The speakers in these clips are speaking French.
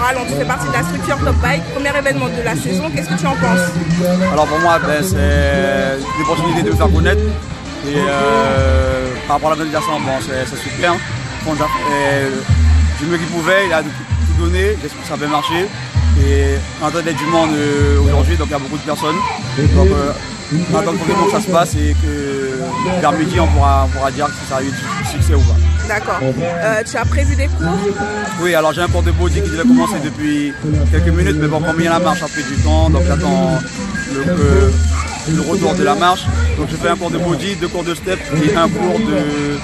Laura Long, tu fais partie de la structure Top Bike, premier événement de la saison, qu'est-ce que tu en penses? Alors pour moi, c'est une opportunité de me faire connaître. Et par rapport à l'organisation, bon, c'est super. Du mieux qu'il pouvait, il a tout donné, j'espère que ça va marcher. Et on attendait du monde aujourd'hui, donc il y a beaucoup de personnes. Donc on attend comment ça se passe et que vers midi on pourra dire si ça a eu du succès ou pas. D'accord. Tu as prévu des cours? Oui, alors j'ai un cours de body qui devait commencer depuis quelques minutes, mais bon, comme il y a la marche, a pris du temps, donc j'attends le retour de la marche. Donc je fais un cours de body, 2 cours de step et un cours de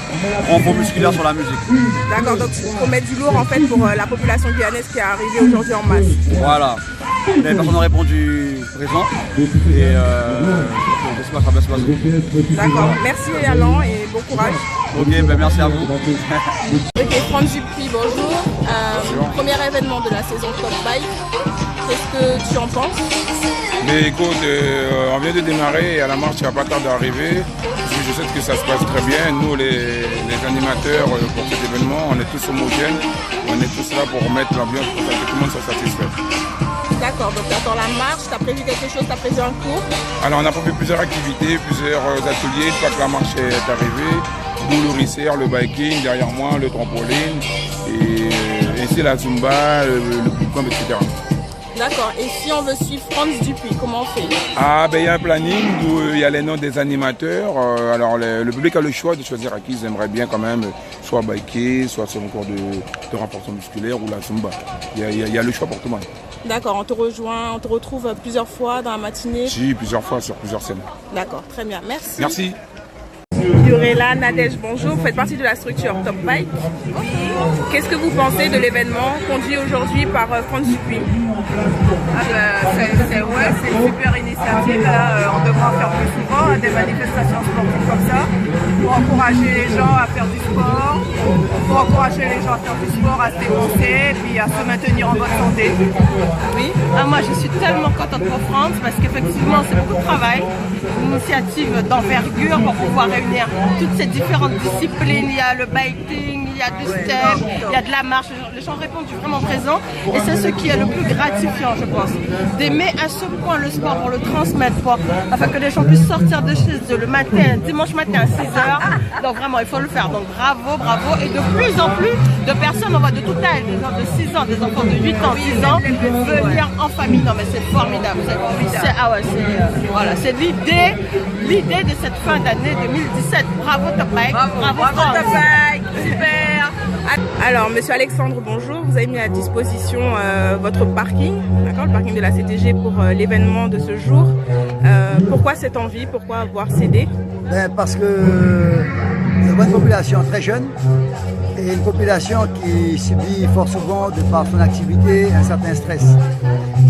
renfort musculaire sur la musique. D'accord, donc tu promets du lourd en fait pour la population guyanaise qui est arrivée aujourd'hui en masse. Voilà. Les personnes ont répondu présent et j'espère que ça va se passer. D'accord, merci Alain et bon courage. Ok, ben merci à vous. Ok, Franck Dupuis, bonjour. Premier événement de la saison Top Bike, qu'est-ce que tu en penses? Mais écoute, on vient de démarrer et à la marche, il n'y a pas tard d'arriver. Je sais que ça se passe très bien. Nous, les animateurs pour cet événement, on est tous homogènes. On est tous là pour mettre l'ambiance pour que tout le monde soit satisfait. D'accord, donc tu attends la marche, tu as prévu quelque chose, tu as prévu un cours? Alors on a prévu plusieurs activités, plusieurs ateliers. Une fois que la marche est arrivée, boule risser, le biking, derrière moi le trampoline, et ici la zumba, le bootcamp, etc. D'accord, et si on veut suivre Franck Dupuis, comment on fait? Ah ben il y a un planning où il y a les noms des animateurs. Alors le public a le choix de choisir à qui ils aimeraient bien quand même, soit biker, soit sur un cours de renforcement musculaire ou la zumba. Il y a le choix pour tout le monde. D'accord, on te rejoint, on te retrouve plusieurs fois dans la matinée? Si, plusieurs fois sur plusieurs scènes. D'accord, très bien, merci. Merci. Yorela, Nadège, bonjour, vous faites partie de la structure Top Bike. Oui. Qu'est-ce que vous pensez de l'événement conduit aujourd'hui par Franck Dupuis? C'est une super initiative. Là, on devrait en faire plus souvent, des manifestations sportives comme ça, pour encourager les gens à faire du sport, pour encourager les gens à faire du sport, à se dépenser, et puis à se maintenir en bonne santé. Oui. Moi, je suis tellement contente pour France parce qu'effectivement, c'est beaucoup de travail, une initiative d'envergure pour pouvoir réunir toutes ces différentes disciplines. Il y a le biking, il y a du step, il y a de la marche. Les gens répondent vraiment présent et c'est ce qui est le plus gratifiant, je pense. D'aimer à ce point le sport pour le transmettre, afin que les gens puissent sortir de chez eux le matin, dimanche matin à 6h. Donc vraiment, il faut le faire. Donc bravo, bravo. Et de plus en plus de personnes, on voit de tout âge, des gens de 6 ans, des enfants de 8 ans, 10 ans, venir en famille. Non mais c'est formidable. Voilà, c'est l'idée de cette fin d'année 2017. Bravo Top Bike, bravo France. Top Bike, super. Alors, monsieur Alexandre, bonjour. Vous avez mis à disposition votre parking, d'accord, le parking de la CTG pour l'événement de ce jour. Pourquoi cette envie? Pourquoi avoir cédé? Parce que c'est une population très jeune et une population qui subit fort souvent, de par son activité, un certain stress.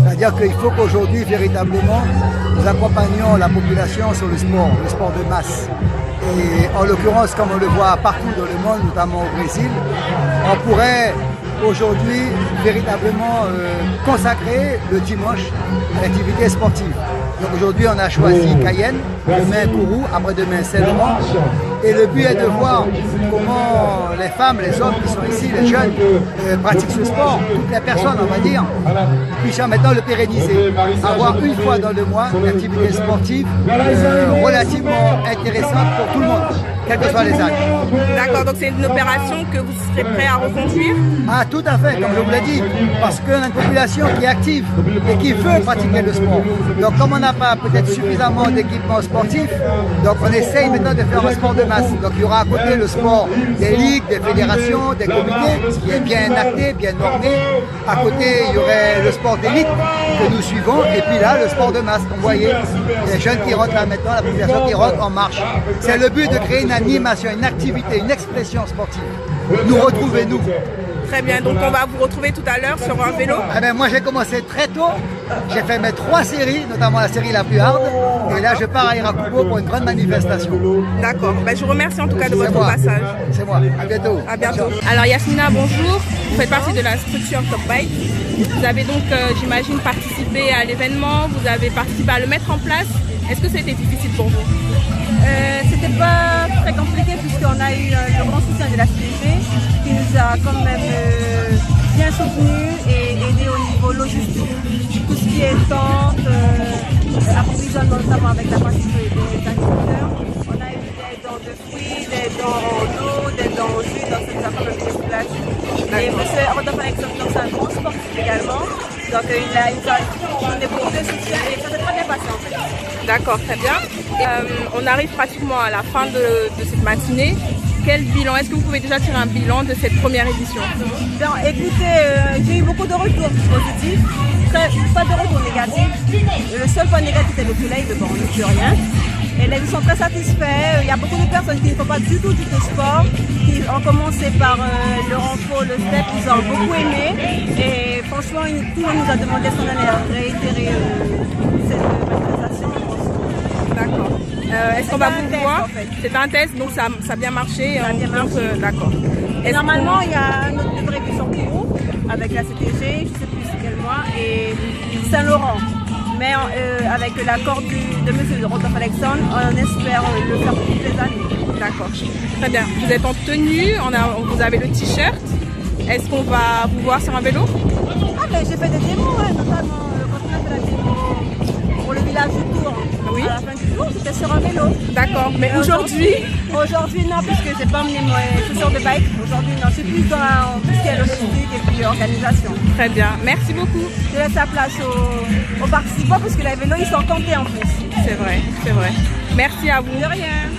C'est-à-dire qu'il faut qu'aujourd'hui, véritablement, nous accompagnions la population sur le sport de masse. Et en l'occurrence, comme on le voit partout dans le monde, notamment au Brésil, on pourrait aujourd'hui véritablement consacrer le dimanche à l'activité sportive. Donc aujourd'hui, on a choisi Cayenne, demain Kourou, après-demain Saint-Laurent. Et le but est de voir comment les femmes, les hommes qui sont ici, les jeunes, pratiquent ce sport, toutes les personnes, on va dire, puissent maintenant le pérenniser. Avoir une fois dans le mois une activité sportive relativement intéressante pour tout le monde, quels que soient les âges. D'accord, donc c'est une opération que vous serez prêt à reconduire? Ah, tout à fait, comme je vous l'ai dit, parce qu'on a une population qui est active et qui veut pratiquer le sport. Donc comme on n'a pas peut-être suffisamment d'équipements sportifs, donc on essaye maintenant de faire un sport de masse. Donc il y aura à côté le sport des ligues, des fédérations, des comités, ce qui est bien acté, bien normé. À côté, il y aurait le sport d'élite que nous suivons, et puis là, le sport de masse, comme vous voyez, les jeunes qui rentrent là maintenant, la population qui rentre en marche. C'est le but de créer une animation, une activité, une expression sportive. Nous retrouvez-nous. Très bien, donc on va vous retrouver tout à l'heure sur un vélo? Moi j'ai commencé très tôt, j'ai fait mes 3 séries, notamment la série la plus hard, et là je pars à Irakubo pour une grande manifestation. D'accord, je vous remercie en tout cas de votre passage. C'est moi, à bientôt. À bientôt. Alors Yasmina, bonjour, vous faites partie de la structure Top Bike. Vous avez donc, j'imagine, participé à l'événement, vous avez participé à le mettre en place. Est-ce que c'était difficile pour vous? C'était pas très compliqué puisqu'on a eu le grand soutien de la CTG qui nous a quand même bien soutenus et aidé tout ce qui est tente, approvisionnement notamment avec la partie des agriculteurs. On a eu des dons de fruits, des dons en eau, des dons au jus, donc c'est un peu plus classique. Et M. Rodolphe Alexandre, c'est un grand sportif également. Donc il a donné beaucoup de soutien et ça s'est très bien passé en fait. D'accord, très bien. On arrive pratiquement à la fin de cette matinée. Quel bilan? Est-ce que vous pouvez déjà tirer un bilan de cette première édition? Bien, écoutez, j'ai eu beaucoup de retours positifs, pas de retours négatifs. Le seul point négatif c'est le soleil, mais bon, on ne peut rien. Et là, ils sont très satisfaits. Il y a beaucoup de personnes qui ne font pas du tout sport, qui ont commencé par le renfort, le step, ils ont beaucoup aimé. Et franchement, tout le monde nous a demandé si on allait réitérer cette manifestation. D'accord. Est-ce qu'on va vous test, voir? en fait. C'est un test, donc ça a bien marché. Ça a bien marché. D'accord. Normalement, il y a un autre livret qui sort avec la CTG, je ne sais plus c'est quel mois, et Saint-Laurent. Mais avec l'accord de M. Rodolphe Alexandre, on espère le faire pour toutes les années. D'accord. Très bien. Vous êtes en tenue, vous avez le t-shirt. Est-ce qu'on va vous voir sur un vélo? Ah, mais j'ai fait des démos, notamment quand on a fait la démo pour le village du Tour. Oui. À la fin du tour, c'était sur un vélo. D'accord. Mais aujourd'hui? Aujourd'hui, non, puisque j'ai pas emmené mes chaussures de bike. Aujourd'hui, non, je suis plus dans tout ce qui est logistique et puis organisation. Très bien. Merci beaucoup. Je laisse la place aux participants parce que les vélos, ils sont campés en plus. C'est vrai, c'est vrai. Merci à vous. De rien.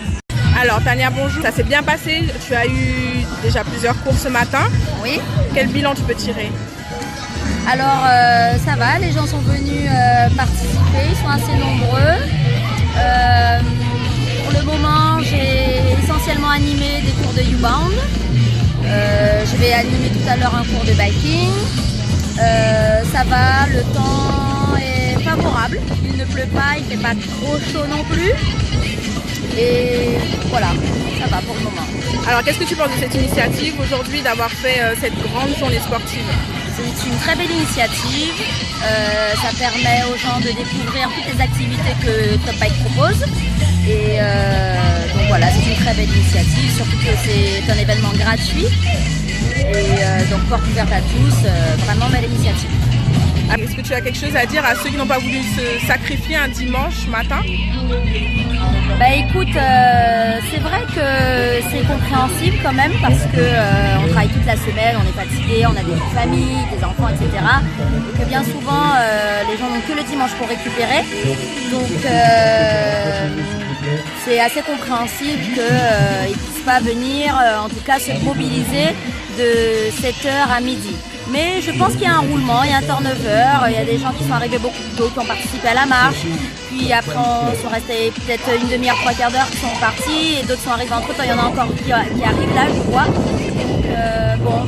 Alors Tania, bonjour. Ça s'est bien passé. Tu as eu déjà plusieurs cours ce matin. Oui. Quel bilan tu peux tirer? Alors ça va, les gens sont venus participer, ils sont assez nombreux. Pour le moment, j'ai essentiellement animé des cours de U-Bound. Je vais animer tout à l'heure un cours de biking. Ça va, le temps est favorable. Il ne pleut pas, il ne fait pas trop chaud non plus. Et voilà, ça va pour le moment. Alors qu'est-ce que tu penses de cette initiative aujourd'hui d'avoir fait cette grande journée sportive? C'est une très belle initiative, ça permet aux gens de découvrir toutes les activités que Top Bike propose et donc voilà, c'est une très belle initiative, surtout que c'est un événement gratuit et donc porte ouverte à tous, vraiment belle initiative. Est-ce que tu as quelque chose à dire à ceux qui n'ont pas voulu se sacrifier un dimanche matin? Bah écoute, c'est vrai que c'est compréhensible quand même parce que on travaille toute la semaine, on est fatigué, on a des familles, des enfants, etc. Et que bien souvent les gens n'ont que le dimanche pour récupérer. Donc c'est assez compréhensible qu'ils ne puissent pas venir, en tout cas se mobiliser de 7h à midi. Mais je pense qu'il y a un roulement, il y a un turnover, il y a des gens qui sont arrivés beaucoup plus tôt, qui ont participé à la marche, puis après on sont restés peut-être une demi-heure, trois quarts d'heure qui sont partis, et d'autres sont arrivés entre temps, il y en a encore qui arrivent là, je vois. Donc bon,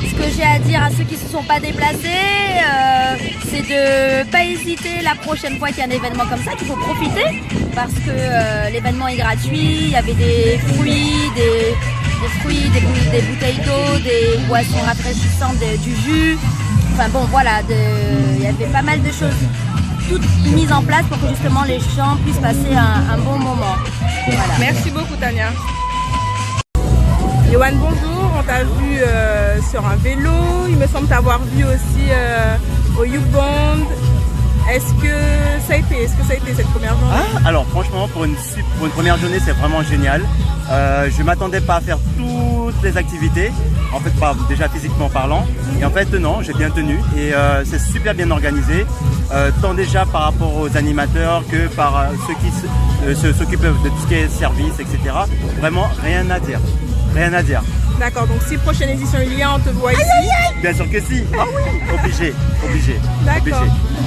ce que j'ai à dire à ceux qui ne se sont pas déplacés, c'est de ne pas hésiter la prochaine fois qu'il y a un événement comme ça, qu'il faut profiter, parce que l'événement est gratuit, il y avait des fruits, des bouteilles d'eau, des boissons rafraîchissantes, du jus. Enfin bon, voilà, il y avait pas mal de choses toutes mises en place pour que justement les gens puissent passer un bon moment. Voilà. Merci beaucoup Tania. Yoann, bonjour, on t'a vu sur un vélo, il me semble t'avoir vu aussi au U-Bound. Est-ce que ça a été cette première journée? Alors franchement, pour une première journée, c'est vraiment génial. Je ne m'attendais pas à faire toutes les activités, en fait pas déjà physiquement parlant. Et en fait non, j'ai bien tenu et c'est super bien organisé, tant déjà par rapport aux animateurs que par ceux qui s'occupent de tout ce qui est service, etc. Vraiment rien à dire, rien à dire. D'accord, donc si prochaine édition il y a, on te voit ici? Bien sûr que si, ah oui, obligé. D'accord.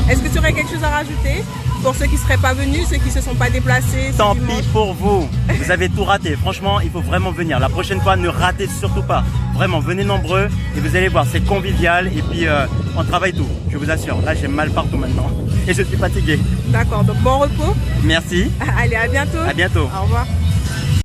Est-ce que tu aurais quelque chose à rajouter pour ceux qui ne seraient pas venus, ceux qui ne se sont pas déplacés? Tant pis pour vous, vous avez tout raté. Franchement, il faut vraiment venir. La prochaine fois, ne ratez surtout pas. Vraiment, venez nombreux et vous allez voir, c'est convivial et puis on travaille tout, je vous assure. Là, j'ai mal partout maintenant et je suis fatigué. D'accord, donc bon repos. Merci. Allez, à bientôt. À bientôt. Au revoir.